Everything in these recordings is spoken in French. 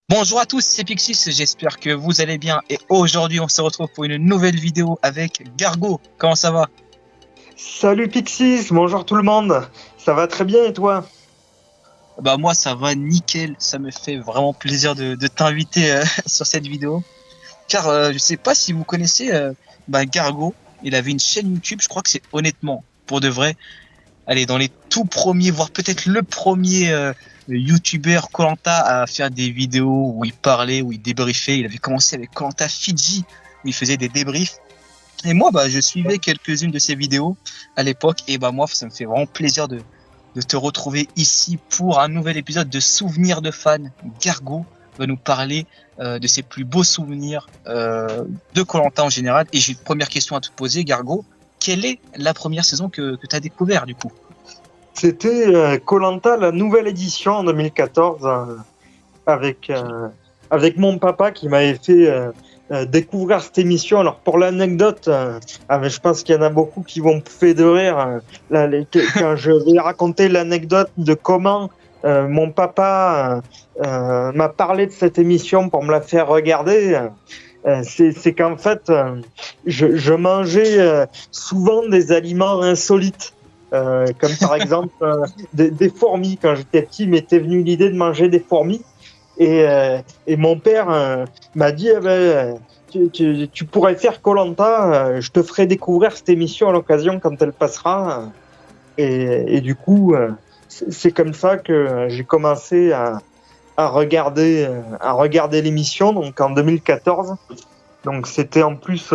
Bonjour à tous, c'est Pixis, j'espère que vous allez bien et aujourd'hui on se retrouve pour une nouvelle vidéo avec Gargo. Comment ça va? Salut Pixis, bonjour tout le monde. Ça va très bien et toi? Bah moi ça va nickel, ça me fait vraiment plaisir de t'inviter sur cette vidéo. Car je sais pas si vous connaissez Gargo, il avait une chaîne YouTube, je crois que c'est honnêtement, pour de vrai, allez dans les tout premiers, voire peut-être le premier YouTuber koh à faire des vidéos où il parlait, où il débriefait. Il avait commencé avec koh Fidji, où il faisait des débriefs. Et moi, je suivais quelques-unes de ces vidéos à l'époque. Et moi, ça me fait vraiment plaisir de te retrouver ici pour un nouvel épisode de Souvenirs de fans. Gargo va nous parler de ses plus beaux souvenirs de koh en général. Et j'ai une première question à te poser, Gargo. Quelle est la première saison que tu as découvert du coup? C'était koh la nouvelle édition en 2014 avec, avec mon papa qui m'avait fait découvrir cette émission. Alors pour l'anecdote, je pense qu'il y en a beaucoup qui vont pouffer de rire quand je vais raconter l'anecdote de comment mon papa m'a parlé de cette émission pour me la faire regarder. C'est qu'en fait, je mangeais souvent des aliments insolites. Comme par exemple des fourmis. Quand j'étais petit, il m'était venu l'idée de manger des fourmis. Et mon père m'a dit tu pourrais faire koh je te ferai découvrir cette émission à l'occasion quand elle passera. Et du coup, c'est comme ça que j'ai commencé à regarder l'émission, donc en 2014. Donc c'était en plus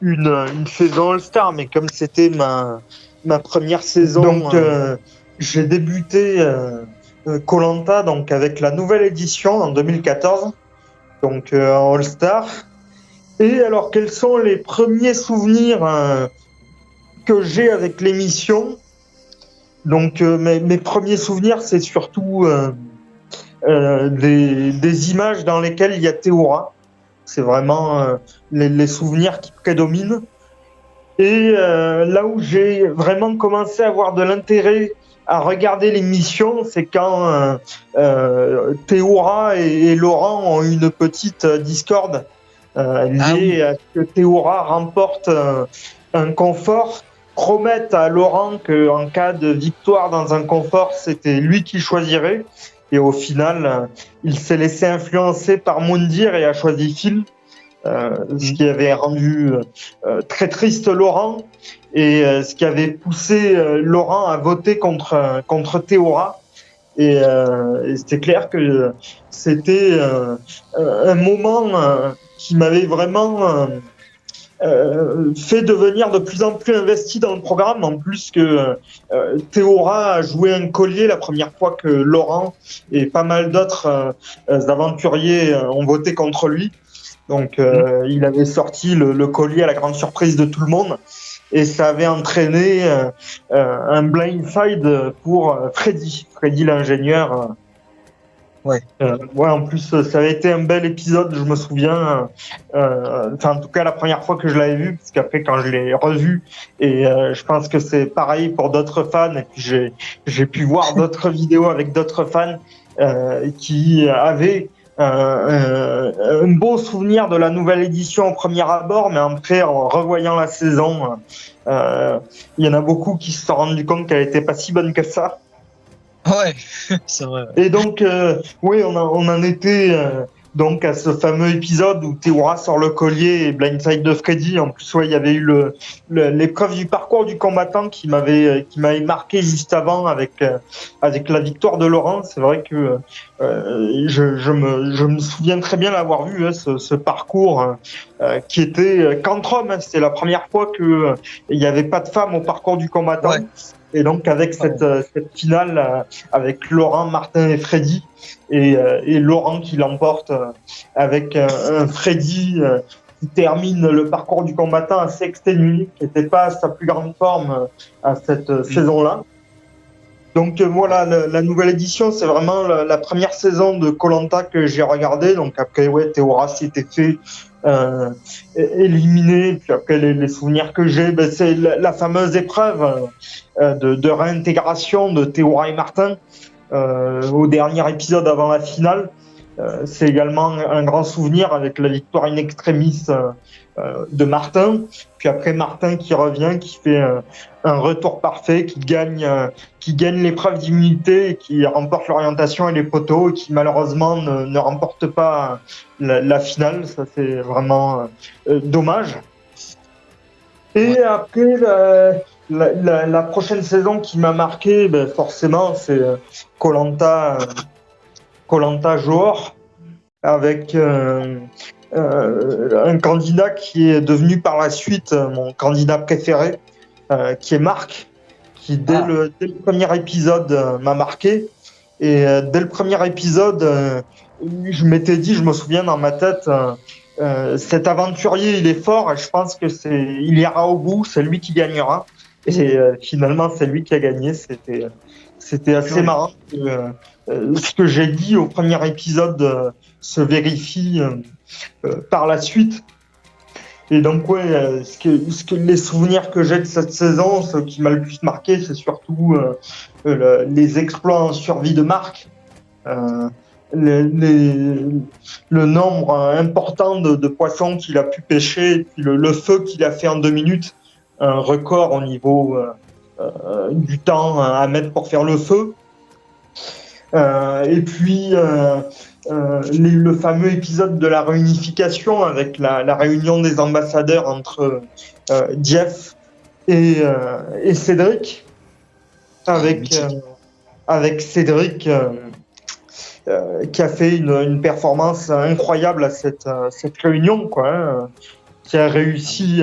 une saison All-Star, mais comme c'était ma première saison, donc j'ai débuté koh donc avec la nouvelle édition en 2014, donc en All-Star. Et alors, quels sont les premiers souvenirs que j'ai avec l'émission? Donc mes premiers souvenirs, c'est surtout des images dans lesquelles il y a Théoura. C'est vraiment les souvenirs qui prédominent. Et là où j'ai vraiment commencé à avoir de l'intérêt à regarder l'émission, c'est quand Théoura et Laurent ont une petite discorde liée à ce que Théoura remporte un confort, promette à Laurent qu'en cas de victoire dans un confort, c'était lui qui choisirait. Et au final, il s'est laissé influencer par Moundir et a choisi Phil. Ce qui avait rendu très triste Laurent et ce qui avait poussé Laurent à voter contre Théoura. Et c'était clair que c'était un moment qui m'avait vraiment fait devenir de plus en plus investi dans le programme, en plus que Théoura a joué un collier la première fois que Laurent et pas mal d'autres aventuriers ont voté contre lui. Donc il avait sorti le collier à la grande surprise de tout le monde et ça avait entraîné un blindside pour Freddy l'ingénieur. Ouais, en plus ça avait été un bel épisode, je me souviens. En tout cas la première fois que je l'avais vu, parce qu'après quand je l'ai revu, et je pense que c'est pareil pour d'autres fans. Et puis j'ai pu voir d'autres vidéos avec d'autres fans qui avaient un beau souvenir de la nouvelle édition au premier abord, mais après, en revoyant la saison, il y en a beaucoup qui se sont rendus compte qu'elle n'était pas si bonne que ça. Ouais, c'est vrai. Et donc, oui, on en était donc à ce fameux épisode où Théoura sort le collier et blindside de Freddy. En plus, ouais, il y avait eu l'épreuve du parcours du combattant qui m'avait marqué juste avant avec la victoire de Laurent. C'est vrai que je me souviens très bien l'avoir vu, hein, ce parcours qui était qu'entre hommes. Hein. C'était la première fois que il n'y avait pas de femme au parcours du combattant. Ouais. Et donc avec cette finale avec Laurent, Martin et Freddy, et Laurent qui l'emporte avec un Freddy qui termine le parcours du combattant assez exténué, qui n'était pas à sa plus grande forme à cette saison-là. Donc voilà, la nouvelle édition, c'est vraiment la première saison de koh que j'ai regardé. Donc après, ouais, Théoura s'était fait éliminé. Puis après, les souvenirs que j'ai, c'est la fameuse épreuve de réintégration de Théoura et Martin au dernier épisode avant la finale. c'est également un grand souvenir avec la victoire in extremis de Martin. Puis après Martin qui revient, qui fait un retour parfait, qui gagne l'épreuve d'immunité, qui remporte l'orientation et les poteaux, et qui malheureusement ne remporte pas la finale. Ça c'est vraiment dommage. Et après la prochaine saison qui m'a marqué, ben forcément c'est Koh-Lanta Johor, avec un candidat qui est devenu par la suite mon candidat préféré, qui est Marc, qui dès le premier épisode m'a marqué. Et dès le premier épisode, je m'étais dit, je me souviens dans ma tête, cet aventurier, il est fort, et je pense que il ira au bout, c'est lui qui gagnera. Et finalement, c'est lui qui a gagné. C'était assez marrant. Ce que j'ai dit au premier épisode se vérifie par la suite. Et donc, ouais, les souvenirs que j'ai de cette saison, ce qui m'a le plus marqué, c'est surtout les exploits en survie de Marc. Le nombre important de poissons qu'il a pu pêcher, et puis le feu qu'il a fait en 2 minutes, un record au niveau du temps à mettre pour faire le feu. Et puis le fameux épisode de la réunification avec la réunion des ambassadeurs entre Jeff et Cédric, avec Cédric qui a fait une performance incroyable à cette réunion, quoi, hein, qui a réussi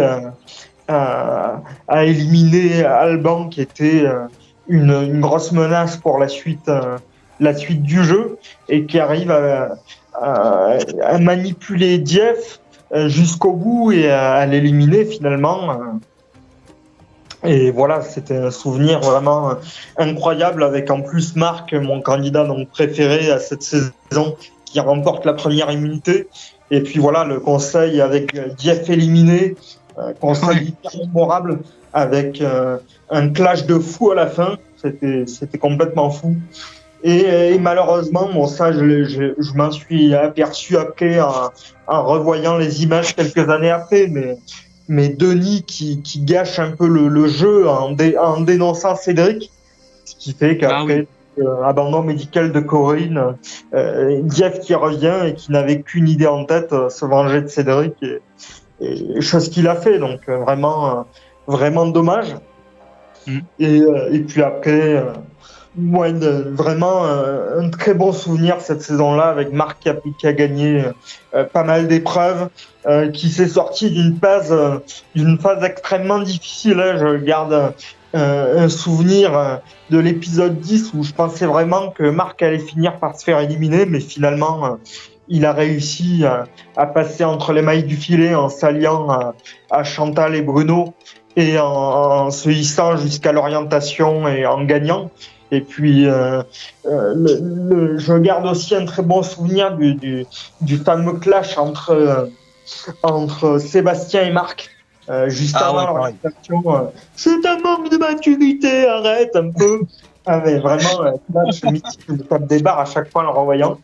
à éliminer Alban, qui était une grosse menace pour la suite du jeu, et qui arrive à manipuler Jeff jusqu'au bout et à l'éliminer finalement. Et voilà, c'était un souvenir vraiment incroyable, avec en plus Marc, mon candidat donc préféré à cette saison, qui remporte la première immunité. Et puis voilà, le conseil avec Jeff éliminé, conseil hyper mémorable, avec un clash de fou à la fin. C'était complètement fou. Et malheureusement, bon, ça, je m'en suis aperçu après en revoyant les images quelques années après, mais Denis qui gâche un peu le jeu en dénonçant Cédric, ce qui fait qu'après abandon médical de Corinne, Jeff qui revient et qui n'avait qu'une idée en tête, se venger de Cédric, et chose qu'il a fait, donc vraiment dommage. Et puis après, vraiment un très bon souvenir cette saison-là, avec Marc qui a gagné pas mal d'épreuves, qui s'est sorti d'une phase extrêmement difficile, hein. Je garde un souvenir de l'épisode 10 où je pensais vraiment que Marc allait finir par se faire éliminer, mais finalement il a réussi à passer entre les mailles du filet en s'alliant à Chantal et Bruno, et en se hissant jusqu'à l'orientation et en gagnant. Et puis, je garde aussi un très bon souvenir du fameux clash entre Sébastien et Marc, juste avant l'orientation. C'est un manque de maturité, arrête un peu. Ah, mais vraiment, clash mythique, je me tape des barres à chaque fois en le revoyant.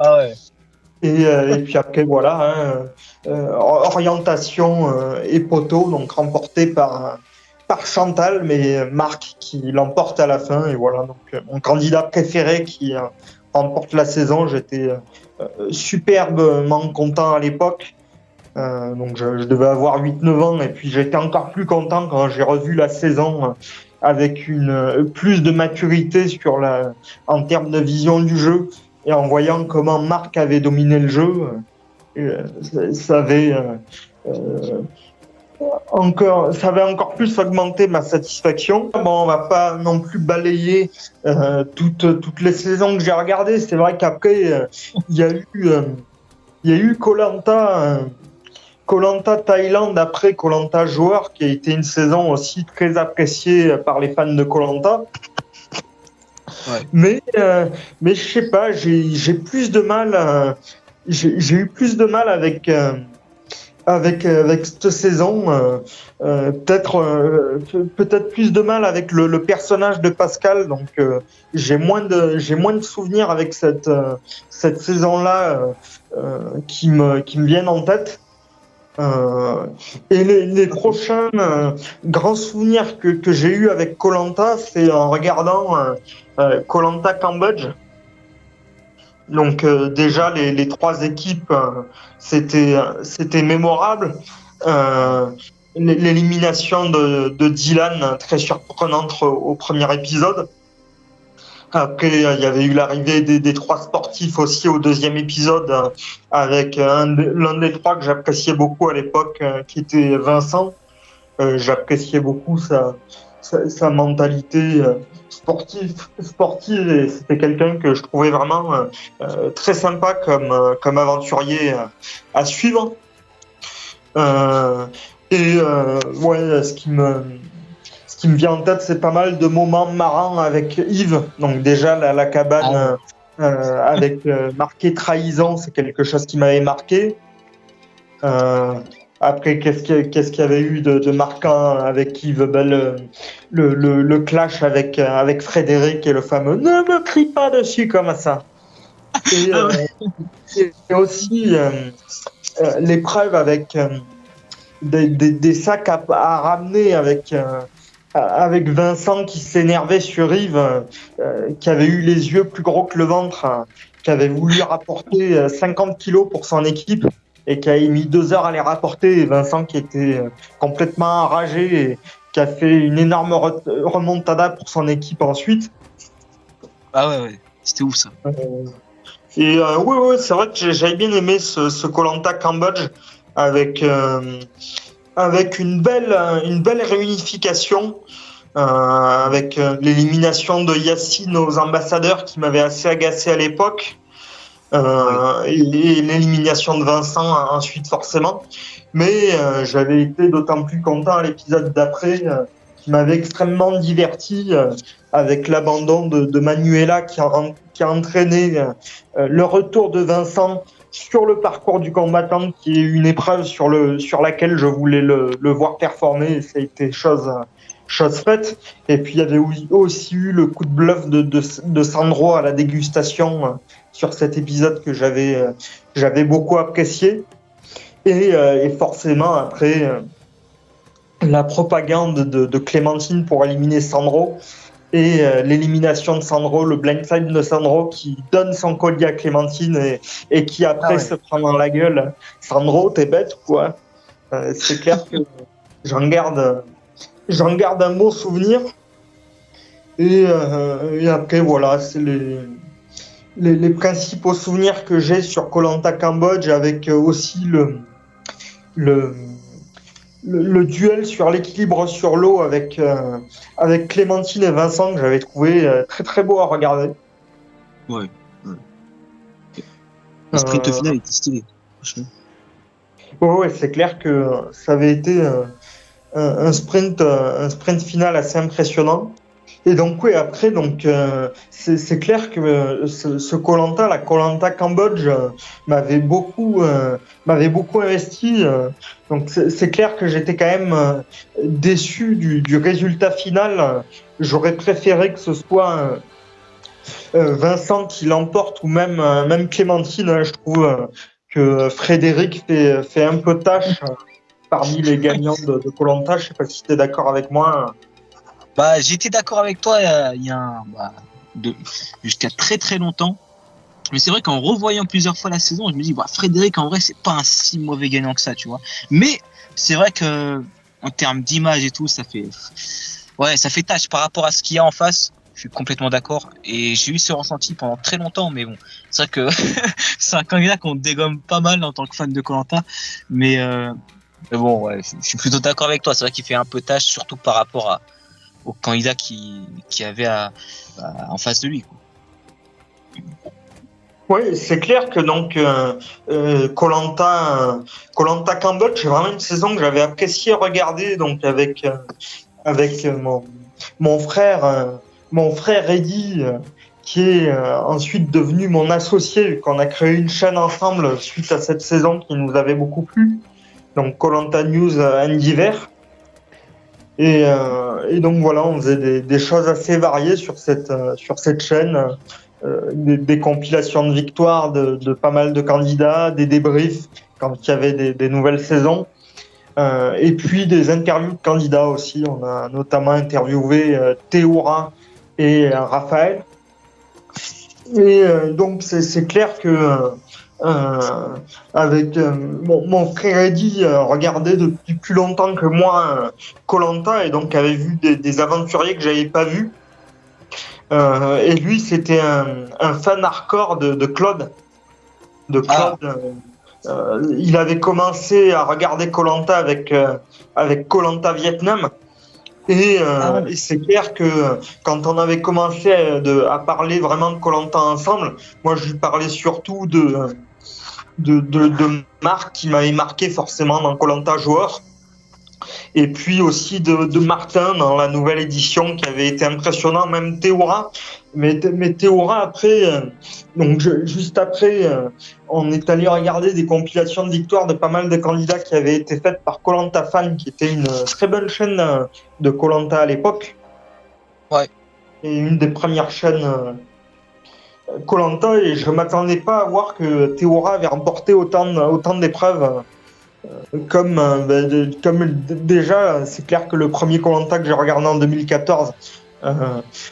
Ah ouais. Et puis après, voilà, orientation et poteau, donc remporté par Chantal, mais Marc qui l'emporte à la fin. Et voilà, donc mon candidat préféré qui remporte la saison. J'étais superbement content à l'époque. Donc je devais avoir 8-9 ans, et puis j'étais encore plus content quand j'ai revu la saison avec plus de maturité en termes de vision du jeu, et en voyant comment Marc avait dominé le jeu. Ça avait encore plus augmenté ma satisfaction. Bon, on va pas non plus balayer toutes les saisons que j'ai regardées. C'est vrai qu'après, il y a eu Koh-Lanta Thaïlande après Koh-Lanta Johor, qui a été une saison aussi très appréciée par les fans de Koh-Lanta. Ouais. Mais je sais pas, j'ai plus de mal. J'ai eu plus de mal avec avec cette saison, peut-être plus de mal avec le personnage de Pascal. Donc j'ai moins de souvenirs avec cette saison-là qui me viennent en tête. Et les prochains grands souvenirs que j'ai eu avec koh c'est en regardant koh Cambodge. Donc déjà les trois équipes, c'était mémorable. Euh, L'élimination de Dylan, très surprenante au premier épisode. Après, il y avait eu l'arrivée des trois sportifs aussi au deuxième épisode, avec l'un des trois que j'appréciais beaucoup à l'époque, qui était Vincent. J'appréciais beaucoup sa mentalité sportive et c'était quelqu'un que je trouvais vraiment très sympa comme aventurier à suivre. Ouais, ce qui me vient en tête, c'est pas mal de moments marrants avec Yves. Donc déjà la cabane avec marqué trahison, c'est quelque chose qui m'avait marqué. Après, qu'est-ce qu'il y avait eu de marquant avec Yves? Ben, le clash avec Frédéric et le fameux "Ne me crie pas dessus comme ça". Et, et aussi l'épreuve avec des sacs à ramener avec Vincent qui s'énervait sur Yves, qui avait eu les yeux plus gros que le ventre, qui avait voulu rapporter 50 kilos pour son équipe et qui a mis 2 heures à les rapporter. Et Vincent qui était complètement enragé et qui a fait une énorme remontada pour son équipe ensuite. Ah ouais, c'était ouf ça. Ouais, c'est vrai que j'avais bien aimé ce koh Cambodge avec une belle réunification, avec l'élimination de Yacine aux ambassadeurs qui m'avait assez agacé à l'époque, et l'élimination de Vincent ensuite forcément. Mais j'avais été d'autant plus content à l'épisode d'après, qui m'avait extrêmement diverti, avec l'abandon de Manuela qui a entraîné le retour de Vincent sur le parcours du combattant, qui est une épreuve sur laquelle je voulais le voir performer, et ça a été chose faite. Et puis il y avait aussi eu le coup de bluff de Sandro à la dégustation sur cet épisode que j'avais beaucoup apprécié. Et forcément après la propagande de Clémentine pour éliminer Sandro. Et l'élimination de Sandro, le blindside de Sandro qui donne son collier à Clémentine et qui après se prend dans la gueule. Sandro, t'es bête ou quoi? C'est clair que j'en garde un beau souvenir. Et après, voilà, c'est les principaux souvenirs que j'ai sur koh Cambodge, avec aussi le duel sur l'équilibre sur l'eau avec Clémentine et Vincent, que j'avais trouvé très très beau à regarder. Ouais. Le sprint final était stylé, franchement. Ouais, c'est clair que ça avait été un sprint final assez impressionnant. Et donc oui, après c'est clair que ce koh la koh Cambodge, m'avait beaucoup investi. Donc c'est clair que j'étais quand même déçu du résultat final. J'aurais préféré que ce soit Vincent qui l'emporte, ou même Clémentine, hein. Je trouve que Frédéric fait un peu tâche parmi les gagnants de koh. Je sais pas si tu es d'accord avec moi. Bah, j'étais d'accord avec toi jusqu'à très très longtemps. Mais c'est vrai qu'en revoyant plusieurs fois la saison, je me dis, Frédéric, en vrai, c'est pas un si mauvais gagnant que ça, tu vois. Mais c'est vrai que en termes d'image et tout, ça fait tâche par rapport à ce qu'il y a en face. Je suis complètement d'accord. Et j'ai eu ce ressenti pendant très longtemps. Mais bon, c'est vrai que c'est un candidat qu'on dégomme pas mal en tant que fan de koh. Mais bon, ouais, je suis plutôt d'accord avec toi. C'est vrai qu'il fait un peu tâche, surtout par rapport au candidat qui avait en face de lui, quoi. Oui, c'est clair que donc koh Cambodge, c'est vraiment une saison que j'avais apprécié regarder, donc avec mon frère Eddy, qui est ensuite devenu mon associé, qu'on a créé une chaîne ensemble suite à cette saison qui nous avait beaucoup plu. donc Koh-Lanta News d'hiver. Et donc voilà, on faisait des choses assez variées sur cette chaîne, des compilations de victoires de pas mal de candidats, des débriefs quand il y avait des nouvelles saisons, et puis des interviews de candidats aussi. On a notamment interviewé Théoura et Raphaël. Et donc c'est clair que avec mon frère Eddy regardait depuis plus longtemps que moi Koh-Lanta et donc avait vu des aventuriers que j'avais pas vus. Et lui c'était un fan hardcore de Claude. De Claude. Il avait commencé à regarder Koh-Lanta avec Koh-Lanta Vietnam. Et c'est clair que quand on avait commencé à parler vraiment de Koh-Lanta ensemble, moi je lui parlais surtout de Marc qui m'avait marqué forcément dans Koh-Lanta joueur, et puis aussi de Martin dans la nouvelle édition qui avait été impressionnant, même Théoura. Mais Théoura après, juste après, on est allé regarder des compilations de victoires de pas mal de candidats qui avaient été faites par Koh-Lanta Fan, qui était une très bonne chaîne de Koh-Lanta à l'époque. Ouais. Et une des premières chaînes Koh-Lanta, et je m'attendais pas à voir que Théoura avait remporté autant d'épreuves. Comme déjà, c'est clair que le premier Koh-Lanta que j'ai regardé en 2014,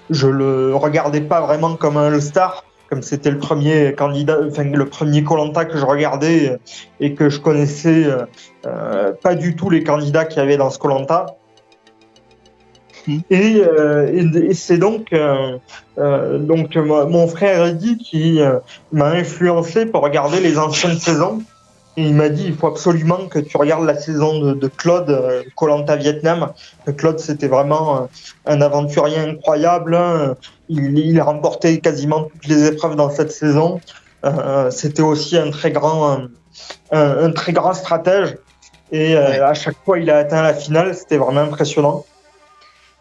je le regardais pas vraiment comme un All-Star, comme c'était le premier candidat, enfin le premier Koh-Lanta que je regardais et que je connaissais pas du tout les candidats qu'il y avait dans ce Koh-Lanta. Et c'est donc mon frère Eddy qui m'a influencé pour regarder les anciennes saisons. Et il m'a dit, il faut absolument que tu regardes la saison de Claude, Koh-Lanta Vietnam. Claude, c'était vraiment un aventurier incroyable. Il a remporté quasiment toutes les épreuves dans cette saison. C'était aussi un très grand stratège. Et à chaque fois, il a atteint la finale. C'était vraiment impressionnant.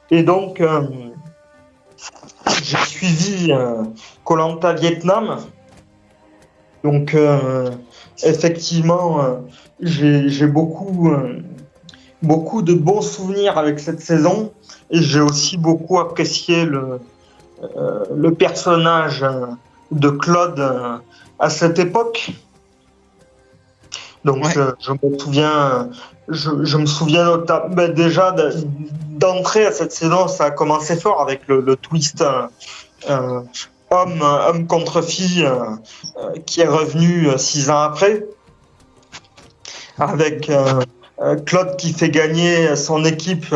Et donc, j'ai suivi Koh-Lanta Vietnam. Donc, effectivement, j'ai beaucoup de bons souvenirs avec cette saison, et j'ai aussi beaucoup apprécié le personnage de Claude à cette époque. Donc, je me souviens notamment, déjà d'entrée à cette saison, ça a commencé fort avec le twist homme contre fille qui est revenu 6 ans après, avec Claude qui fait gagner son équipe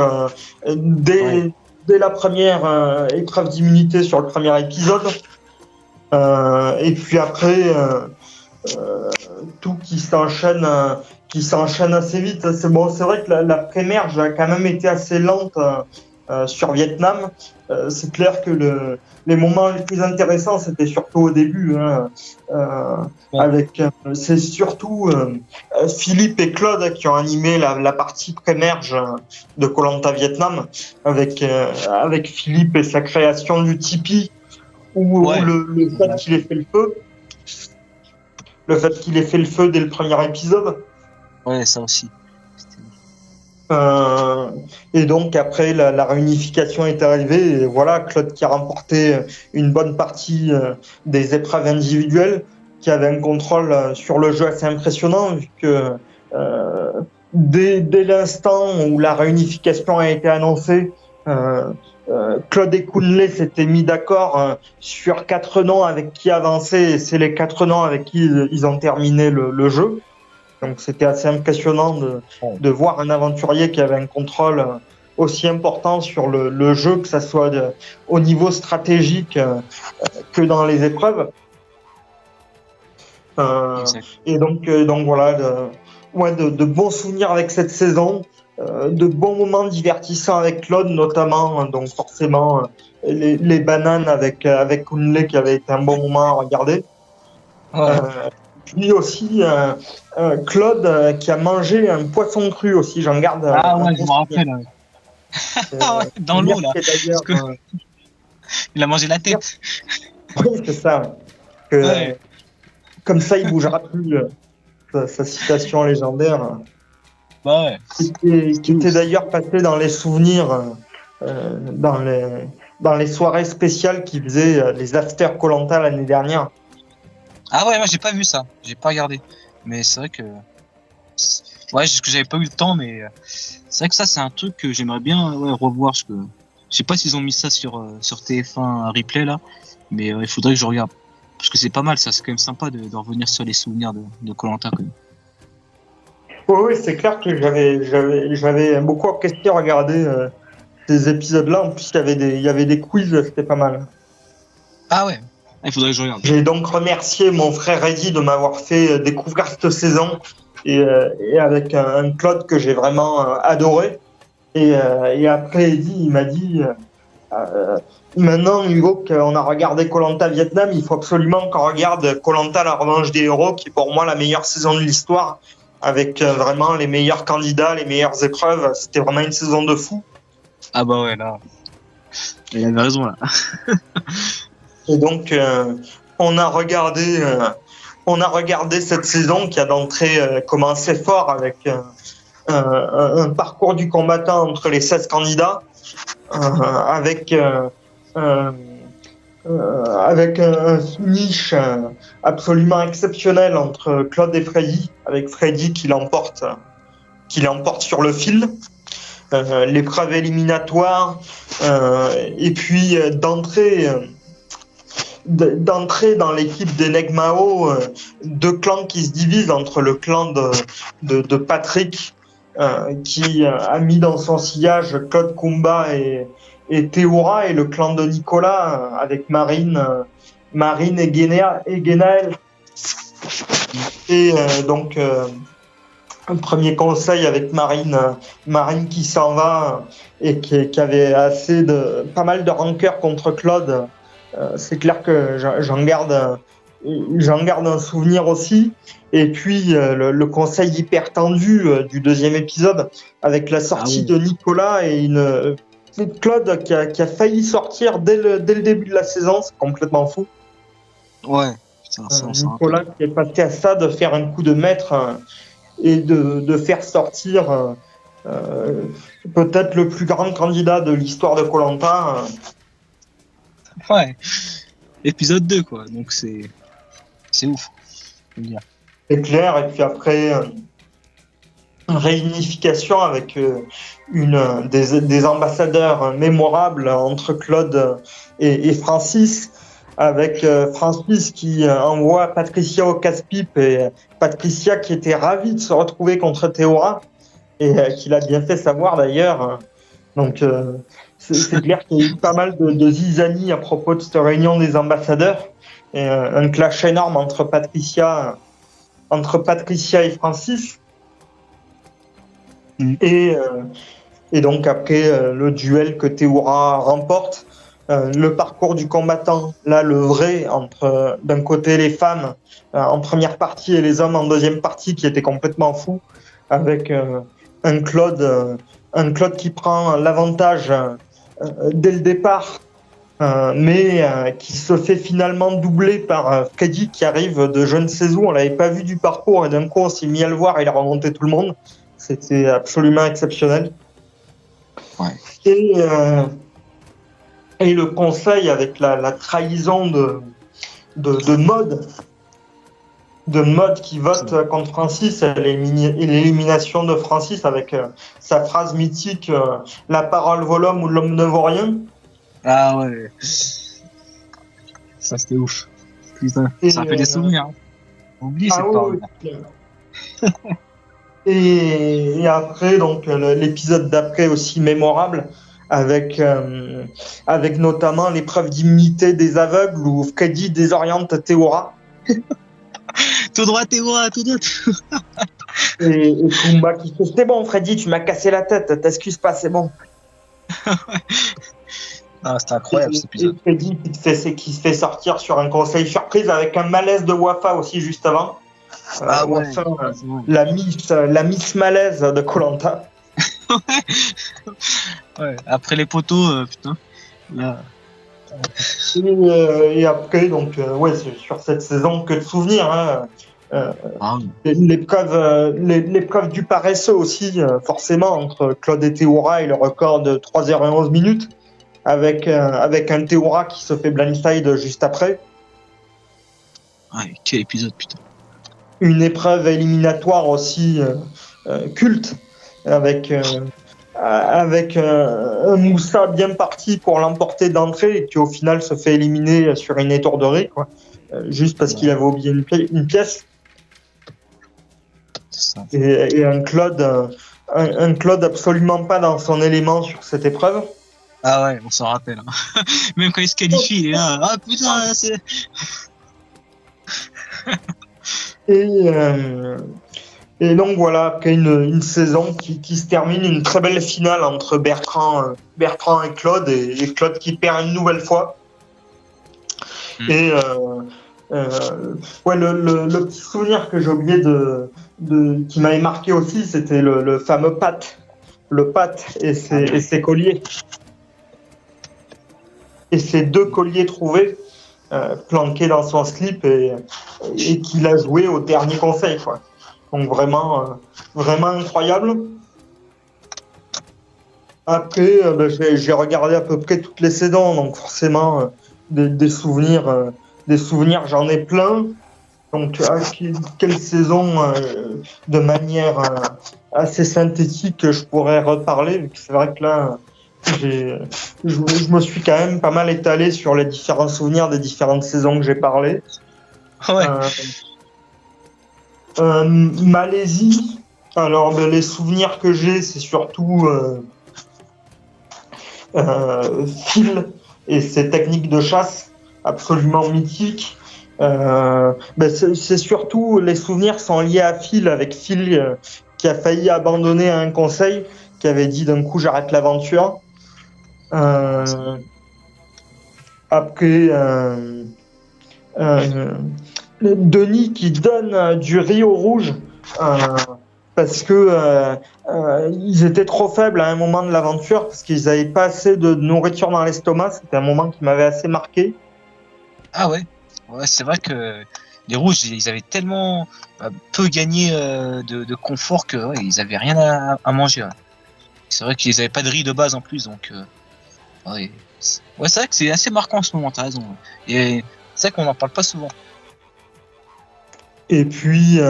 dès la première épreuve d'immunité sur le premier épisode, et puis après tout qui s'enchaîne assez vite. C'est vrai que la prémerge a quand même été assez lente sur Vietnam. C'est clair que les moments les plus intéressants, c'était surtout au début, c'est surtout Philippe et Claude qui ont animé la partie prémerge de Koh-Lanta Vietnam, avec Philippe et sa création du Tipeee, ou le fait qu'il ait fait le feu. Le fait qu'il ait fait le feu dès le premier épisode. Ouais, ça aussi. Et donc après la réunification est arrivée, et voilà, Claude qui a remporté une bonne partie des épreuves individuelles, qui avait un contrôle sur le jeu assez impressionnant, vu que dès l'instant où la réunification a été annoncée, Claude et Kunle s'étaient mis d'accord sur 4 noms avec qui avancer, et c'est les 4 noms avec qui ils ont terminé le jeu. Donc c'était assez impressionnant de voir un aventurier qui avait un contrôle aussi important sur le jeu, que ça soit au niveau stratégique que dans les épreuves. Et donc voilà, de bons souvenirs avec cette saison, de bons moments divertissants avec Claude notamment, donc forcément les bananes avec Kunle qui avait été un bon moment à regarder. Puis aussi Claude qui a mangé un poisson cru aussi, j'en garde. Je me rappelle. Dans l'eau là. Il a mangé la tête. Oui, c'est ça. Comme ça, il bougera plus. Sa citation légendaire. Bah ouais. qui était d'ailleurs passé dans les souvenirs, dans les soirées spéciales qui faisaient les after koh l'année dernière. Ah ouais, moi j'ai pas vu ça, j'ai pas regardé. Mais c'est vrai que ouais, parce que j'avais pas eu le temps, mais c'est vrai que ça c'est un truc que j'aimerais bien ouais, revoir. Parce que je sais pas s'ils ont mis ça sur TF1 replay là, mais il faudrait que je regarde parce que c'est pas mal ça, c'est quand même sympa de revenir sur les souvenirs de koh quand même. Oui, c'est clair que j'avais beaucoup apprécié regarder ces épisodes-là. En plus, il y avait des quiz, c'était pas mal. Ah ouais, il faudrait que je regarde. J'ai donc remercié mon frère Eddy de m'avoir fait découvrir cette saison et avec un Claude que j'ai vraiment adoré. Et après, Eddy, il m'a dit maintenant, Hugo, qu'on a regardé koh Vietnam, il faut absolument qu'on regarde koh la revanche des héros, qui est pour moi la meilleure saison de l'histoire, avec vraiment les meilleurs candidats, les meilleures épreuves. C'était vraiment une saison de fou. Ah bah ouais, là, il avait raison là. Et donc, on a regardé cette saison qui a d'entrée commencé fort avec un parcours du combattant entre les 16 candidats, avec un finish absolument exceptionnel entre Claude et Freddy, avec Freddy qui l'emporte sur le fil. L'épreuve éliminatoire, et puis d'entrée dans l'équipe des Negmao, deux clans qui se divisent entre le clan de Patrick, qui a mis dans son sillage Claude Kumba et Théora, et le clan de Nicolas avec Marine et Guénaël. Et donc, un premier conseil avec Marine qui s'en va et qui avait pas mal de rancœur contre Claude. C'est clair que j'en garde un souvenir aussi. Et puis le conseil hyper tendu du deuxième épisode avec la sortie de Nicolas et une Claude qui a failli sortir dès le début de la saison. C'est complètement fou. Ouais. Putain, Nicolas qui est passé à ça, de faire un coup de maître et de faire sortir peut-être le plus grand candidat de l'histoire de koh Lanta. Ouais. Épisode 2, quoi. Donc c'est ouf. Je veux dire. C'est clair. Et puis après, réunification avec des ambassadeurs mémorables entre Claude et Francis, avec Francis qui envoie Patricia au casse-pipe, et Patricia qui était ravie de se retrouver contre Théora, et qui l'a bien fait savoir d'ailleurs. Donc c'est clair qu'il y a eu pas mal de zizanie à propos de cette réunion des ambassadeurs, et un clash énorme entre Patricia et Francis. Et donc après le duel que Théora remporte, le parcours du combattant, là le vrai, entre d'un côté les femmes en première partie et les hommes en deuxième partie, qui était complètement fou, avec un Claude qui prend l'avantage dès le départ, mais qui se fait finalement doubler par Freddy, qui arrive de je ne sais où, on l'avait pas vu du parcours, et d'un coup on s'est mis à le voir et il a remonté tout le monde. C'était absolument exceptionnel. Ouais. Et le conseil avec la trahison de Mode qui vote contre Francis, et l'élimination de Francis avec sa phrase mythique la parole vaut l'homme ou l'homme ne vaut rien. Ah ouais. Ça c'était ouf. Putain, ça fait des souvenirs. Hein. Oublie cette parole. Et après, donc l'épisode d'après aussi mémorable, avec notamment l'épreuve d'immunité des aveugles où Freddy désoriente Théora. Tout droit Théora, tout droit. Et Kumba qui fait c'est bon Freddy, tu m'as cassé la tête, t'excuses pas, c'est bon. Ah, c'était incroyable cet épisode. Et Freddy qui se fait sortir sur un conseil surprise avec un malaise de Wafa aussi juste avant. Wafa, la Miss Malaise de koh Lanta. Ouais, après les poteaux, putain. Là. Et après, donc, ouais, c'est sur cette saison que de souvenirs. Hein. L'épreuve du paresseux aussi, forcément, entre Claude et Théoura et le record de 3h11 minutes, avec un Théoura qui se fait blindside juste après. Ouais, quel épisode, putain. Une épreuve éliminatoire aussi culte, avec un Moussa bien parti pour l'emporter d'entrée et qui au final se fait éliminer sur une étourderie, quoi. Juste parce qu'il avait oublié une pièce. Et un Claude absolument pas dans son élément sur cette épreuve. Ah ouais, on s'en rappelle. Hein. Même quand il se qualifie, il est là. Ah putain, c'est. Et donc voilà, après une saison qui se termine, une très belle finale entre Bertrand et Claude, et Claude qui perd une nouvelle fois. Et ouais, le petit souvenir que j'ai oublié qui m'avait marqué aussi, c'était le fameux Pat. Le Pat et ses colliers. Et ces 2 colliers trouvés, planqués dans son slip et qu'il a joué au dernier conseil, quoi. Donc vraiment incroyable. Après, j'ai regardé à peu près toutes les saisons, donc forcément des souvenirs, j'en ai plein. Donc quelle saison de manière assez synthétique je pourrais reparler. C'est vrai que là, je me suis quand même pas mal étalé sur les différents souvenirs des différentes saisons que j'ai parlé. Ouais. Malaisie, alors les souvenirs que j'ai, c'est surtout Phil et ses techniques de chasse absolument mythiques. C'est surtout, les souvenirs sont liés à Phil, avec Phil qui a failli abandonner à un conseil, qui avait dit d'un coup j'arrête l'aventure. Après, Denis qui donne du riz au rouge parce que ils étaient trop faibles à un moment de l'aventure, parce qu'ils n'avaient pas assez de nourriture dans l'estomac. C'était un moment qui m'avait assez marqué. Ah ouais, ouais, c'est vrai que les rouges, ils avaient tellement peu gagné de confort que ouais, ils avaient rien à manger. Ouais. C'est vrai qu'ils avaient pas de riz de base en plus, donc ouais, c'est vrai que c'est assez marquant en ce moment. T'as raison. Et c'est vrai qu'on n'en parle pas souvent. Et puis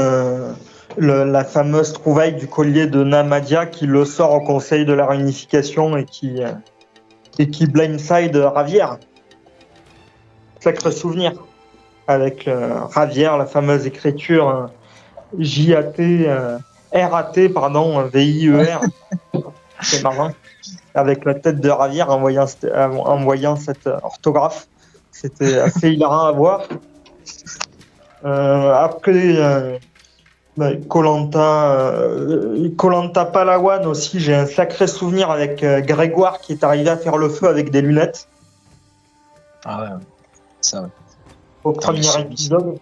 la fameuse trouvaille du collier de Namadia qui le sort au conseil de la réunification et qui blindside Ravière. Sacré souvenir. Avec Ravière, la fameuse écriture RAT, pardon, VIER. C'est marrant. Avec la tête de Ravière en voyant cette orthographe. C'était assez hilarant à voir. Après, Koh-Lanta Palawan aussi, j'ai un sacré souvenir avec Grégoire qui est arrivé à faire le feu avec des lunettes. Ah ouais, ça ouais. Au premier épisode.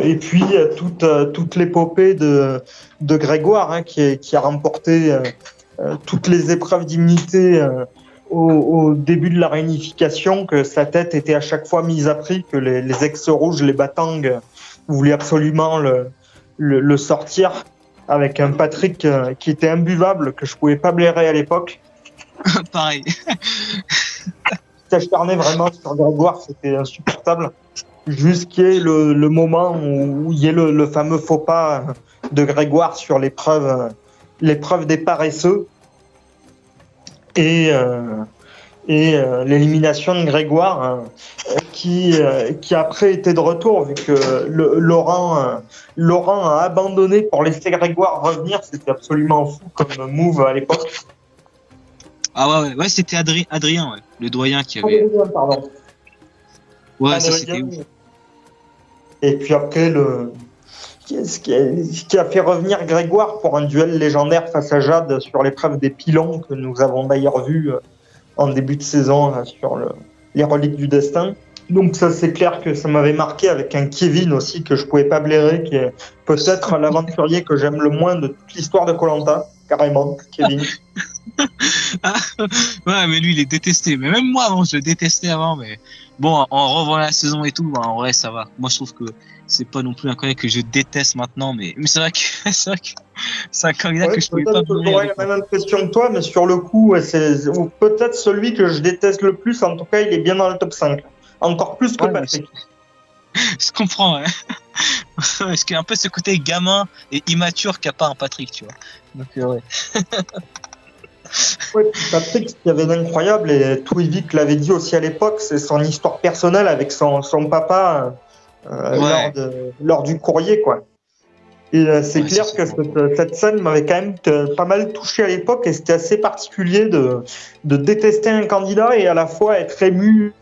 Et puis toute l'épopée de Grégoire qui a remporté toutes les épreuves d'immunité au début de la réunification, que sa tête était à chaque fois mise à prix, que les ex-rouges, les Batang, voulaient absolument le sortir, avec un Patrick qui était imbuvable, que je pouvais pas blairer à l'époque. Pareil. S'acharner vraiment sur Grégoire, c'était insupportable. Jusqu'à le moment où il y ait le fameux faux pas de Grégoire sur l'épreuve des paresseux et l'élimination de Grégoire qui après était de retour, vu que Laurent a abandonné pour laisser Grégoire revenir. C'était absolument fou comme move à l'époque. Ah ouais, c'était Adrien, ouais, le doyen qui avait. Pardon. Ouais, ça c'était ouf. Et puis après, ce qui a fait revenir Grégoire pour un duel légendaire face à Jade sur l'épreuve des pilons, que nous avons d'ailleurs vu en début de saison là, sur les reliques du destin. Donc ça, c'est clair que ça m'avait marqué, avec un Kevin aussi que je pouvais pas blairer, qui est peut-être l'aventurier que j'aime le moins de toute l'histoire de Koh-Lanta, carrément, Kevin. Ouais, mais lui, il est détesté. Mais même moi, avant, je le détestais avant, mais bon, en revoyant la saison et tout, bah, en vrai, ça va. Moi, je trouve que c'est pas non plus un candidat que je déteste maintenant, mais c'est vrai que c'est un candidat Ouais, que je pouvais pas peut-être que blairer j'aurais avec la moi. même impression que toi, mais sur le coup, ouais, c'est ou peut-être celui que je déteste le plus. En tout cas, il est bien dans le top 5. Encore plus que Ouais, Patrick. je comprends, ouais. Parce qu'il y a un peu ce côté gamin et immature qu'a pas un Patrick, tu vois. Donc, ouais. Ouais, puis Patrick, ce qu'il y avait d'incroyable, et Touivik l'avait dit aussi à l'époque, c'est son histoire personnelle avec son papa Ouais, lors du courrier, quoi. Et c'est ouais, ça, clair c'est que trop cool. cette scène m'avait quand même pas mal touché à l'époque, et c'était assez particulier de détester un candidat et à la fois être ému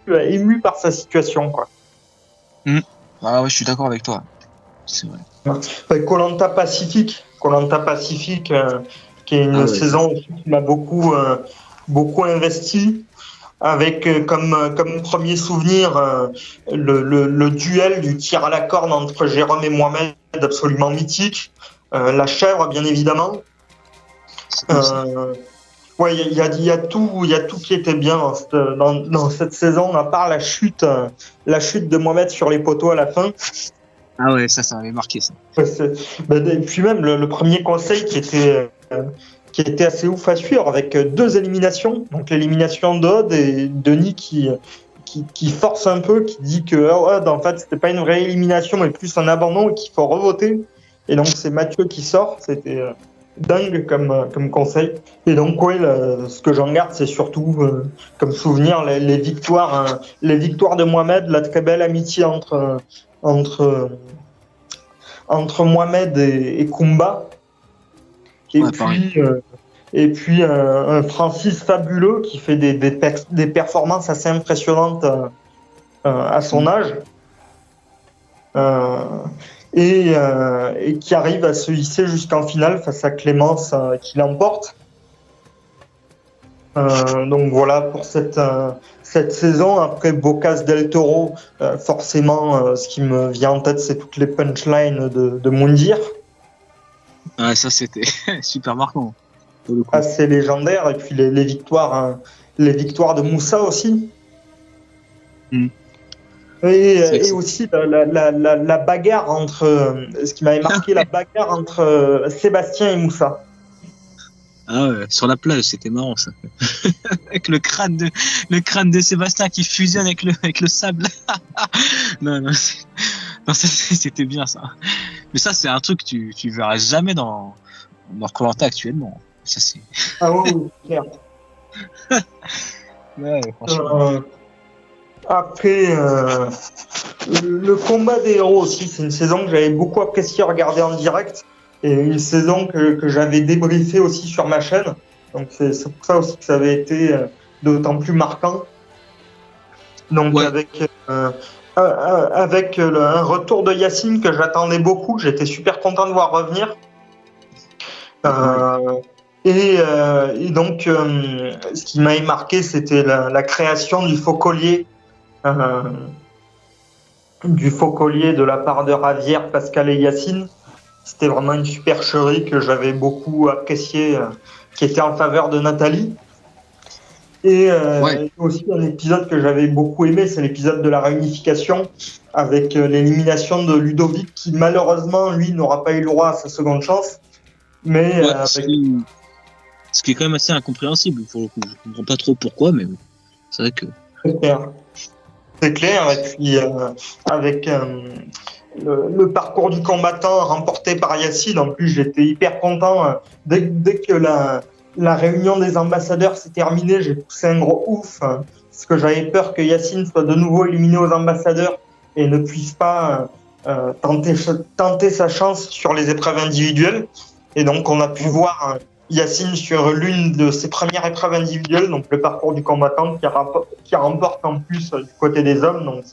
par sa situation, quoi. Ah ouais, je suis d'accord avec toi. C'est vrai. Koh-Lanta Pacifique, qui est Ah une ouais, ça. saison aussi qui m'a beaucoup investi, avec comme premier souvenir le duel du tir à la corne entre Jérôme et Mohamed, absolument mythique. La chèvre, bien évidemment. C'est cool ça. Euh, ouais, il y a tout qui était bien dans cette saison, à part la chute de Mohamed sur les poteaux à la fin. Ah ouais, ça m'avait marqué ça. Ouais, et puis même le premier conseil qui était assez ouf à suivre avec deux éliminations, donc l'élimination d'Odd et Denis qui force un peu, qui dit que Odd en fait c'était pas une vraie élimination mais plus un abandon et qu'il faut revoter. Et donc c'est Mathieu qui sort, c'était dingue comme conseil. Et donc ouais, ce que j'en garde c'est surtout comme souvenir les victoires de Mohamed, la très belle amitié entre entre Mohamed et Kumba, et Ouais, pareil. puis, euh, et puis un Francis fabuleux qui fait des performances assez impressionnantes à son Mm. âge, euh, et qui arrive à se hisser jusqu'en finale face à Clémence qui l'emporte. Donc voilà pour cette saison. Après Bocas del Toro, forcément, ce qui me vient en tête, c'est toutes les punchlines de Moundir, Ouais, ça c'était super marquant pour le coup. assez légendaire. Et puis les victoires de Moussa aussi. Mm. C'est vrai que Et c'est. aussi la bagarre entre, ce qui m'avait marqué, la bagarre entre Sébastien et Moussa. Ah ouais, sur la plage, c'était marrant ça. Avec le crâne de Sébastien qui fusionne avec le sable. Non, non, non, c'était bien ça. Mais ça, c'est un truc que tu verras jamais dans koh actuellement. Ça, c'est. Ah oui, oui, c'est clair. Ouais, franchement. Euh, Après, le combat des héros aussi, c'est une saison que j'avais beaucoup apprécié regarder en direct et une saison que j'avais débriefé aussi sur ma chaîne. Donc c'est pour ça aussi que ça avait été d'autant plus marquant. Donc Ouais, avec un retour de Yacine que j'attendais beaucoup, j'étais super content de voir revenir. ouais, pareil. Euh, et donc, ce qui m'avait marqué, c'était la création euh, du faux collier de la part de Ravière, Pascal et Yacine. C'était vraiment une supercherie que j'avais beaucoup appréciée, qui était en faveur de Nathalie. Et Ouais. aussi un épisode que j'avais beaucoup aimé, c'est l'épisode de la réunification avec l'élimination de Ludovic qui malheureusement, lui, n'aura pas eu le droit à sa seconde chance. Mais Ouais, avec ce qui est quand même assez incompréhensible pour le coup. Je comprends pas trop pourquoi, mais bon. C'est vrai que. c'est clair. Et puis avec le parcours du combattant remporté par Yacine, en plus j'étais hyper content. Dès que la réunion des ambassadeurs s'est terminée, j'ai poussé un gros ouf, parce que j'avais peur que Yacine soit de nouveau éliminé aux ambassadeurs et ne puisse pas tenter sa chance sur les épreuves individuelles. Et donc on a pu voir Yacine sur l'une de ses premières épreuves individuelles, donc le parcours du combattant, qui remporte en plus du côté des hommes. Donc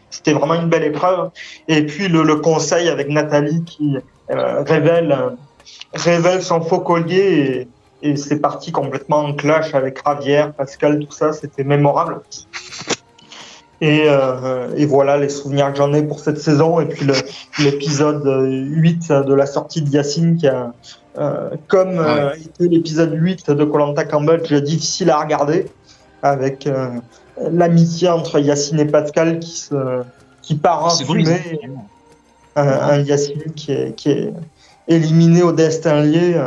c'était vraiment une belle épreuve. Et puis le conseil avec Nathalie qui révèle son faux collier, et c'est parti complètement en clash avec Ravière, Pascal, tout ça, c'était mémorable. Et voilà les souvenirs que j'en ai pour cette saison. Et puis l'épisode 8 de la sortie de Yacine qui a, Ouais. été l'épisode 8 de koh Cambodge, difficile à regarder avec l'amitié entre Yacine et Pascal qui part en C'est brisé. fumée. Un Yacine qui est éliminé au destin lié,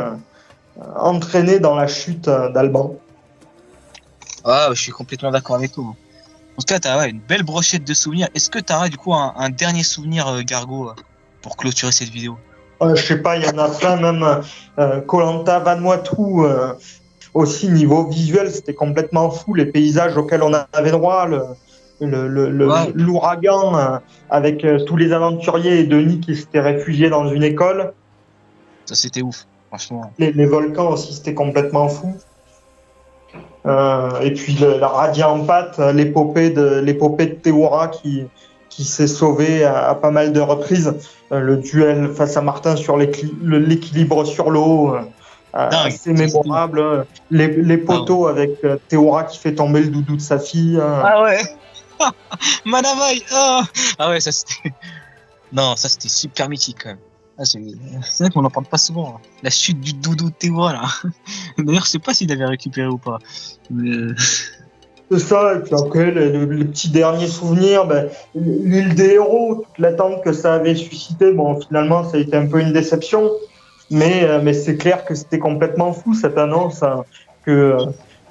entraîné dans la chute d'Alban. Ah, je suis complètement d'accord avec toi. En tout cas, t'as ouais, une belle brochette de souvenirs. Est-ce que t'as du coup un dernier souvenir, Gargo, pour clôturer cette vidéo? Je sais pas, il y en a plein, même koh Vanuatu, aussi niveau visuel, c'était complètement fou, les paysages auxquels on avait droit, Ouais, l'ouragan avec tous les aventuriers et Denis qui s'étaient réfugiés dans une école. ça c'était ouf, franchement. Les volcans aussi, c'était complètement fou. Et puis la Radia en pâte, l'épopée de Théora qui s'est sauvé à pas mal de reprises. Le duel face à Martin sur l'équilibre sur l'eau, Dingue, assez ça c'était ouf. mémorable. Les Ah, ouais. poteaux avec Théora qui fait tomber le doudou de sa fille. Ah ouais, Manamai, ah ouais, ça c'était. Non, ça c'était super mythique quand même. Ah, c'est vrai qu'on n'en parle pas souvent, hein. La chute du doudou de Théo là. D'ailleurs, je sais pas s'il avait récupéré ou pas. Mais, C'est ça, et puis après, le petit dernier souvenir, ben, l'île des héros, toute l'attente que ça avait suscité, bon, finalement, ça a été un peu une déception, mais c'est clair que c'était complètement fou cette annonce, hein, que,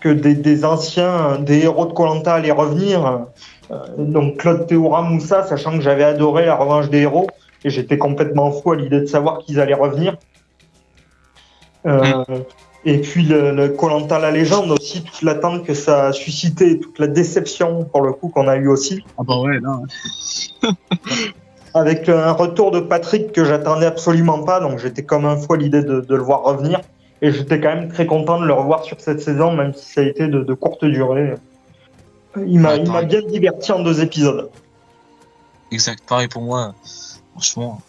que des anciens, des héros de koh allaient revenir. Donc Claude Théoura Moussa, sachant que j'avais adoré La Revanche des héros, et j'étais complètement fou à l'idée de savoir qu'ils allaient revenir. hum. Euh, et puis le koh la légende aussi, toute l'attente que ça a suscité, toute la déception pour le coup qu'on a eu aussi, Ah bah ouais, là. avec un retour de Patrick que j'attendais absolument pas, donc j'étais comme un fou à l'idée de le voir revenir. Et j'étais quand même très content de le revoir sur cette saison, même si ça a été de courte durée. Ouais, Il m'a pareil. bien diverti en 2 épisodes. Exact, pareil pour moi. Franchement.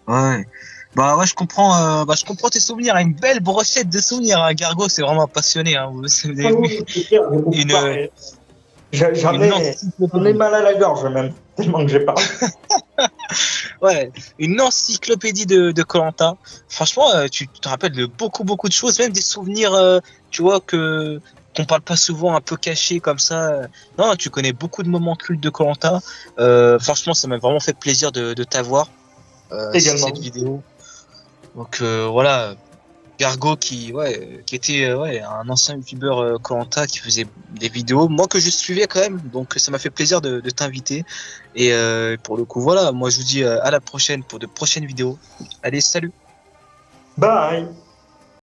Ouais. Bah ouais, je comprends tes souvenirs, hein. Une belle brochette de souvenirs, hein. Gargo, c'est vraiment passionné, hein. Vous Ah avez oui, vu c'est clair, j'ai beaucoup une, parlé. une J'en ai encyclopédie. mal à la gorge même, tellement que j'ai parlé. Ouais, une encyclopédie de koh. Franchement, tu te rappelles de beaucoup de choses, même des souvenirs, tu vois, qu'on parle pas souvent, un peu cachés comme ça. Non, tu connais beaucoup de moments cultes de koh. Franchement, ça m'a vraiment fait plaisir de t'avoir sur cette Également. vidéo. Donc voilà, Gargo qui était ouais, un ancien youtubeur koh qui faisait des vidéos, moi que je suivais quand même, donc ça m'a fait plaisir de t'inviter. Et pour le coup, voilà, moi je vous dis à la prochaine pour de prochaines vidéos. Allez, salut! Bye.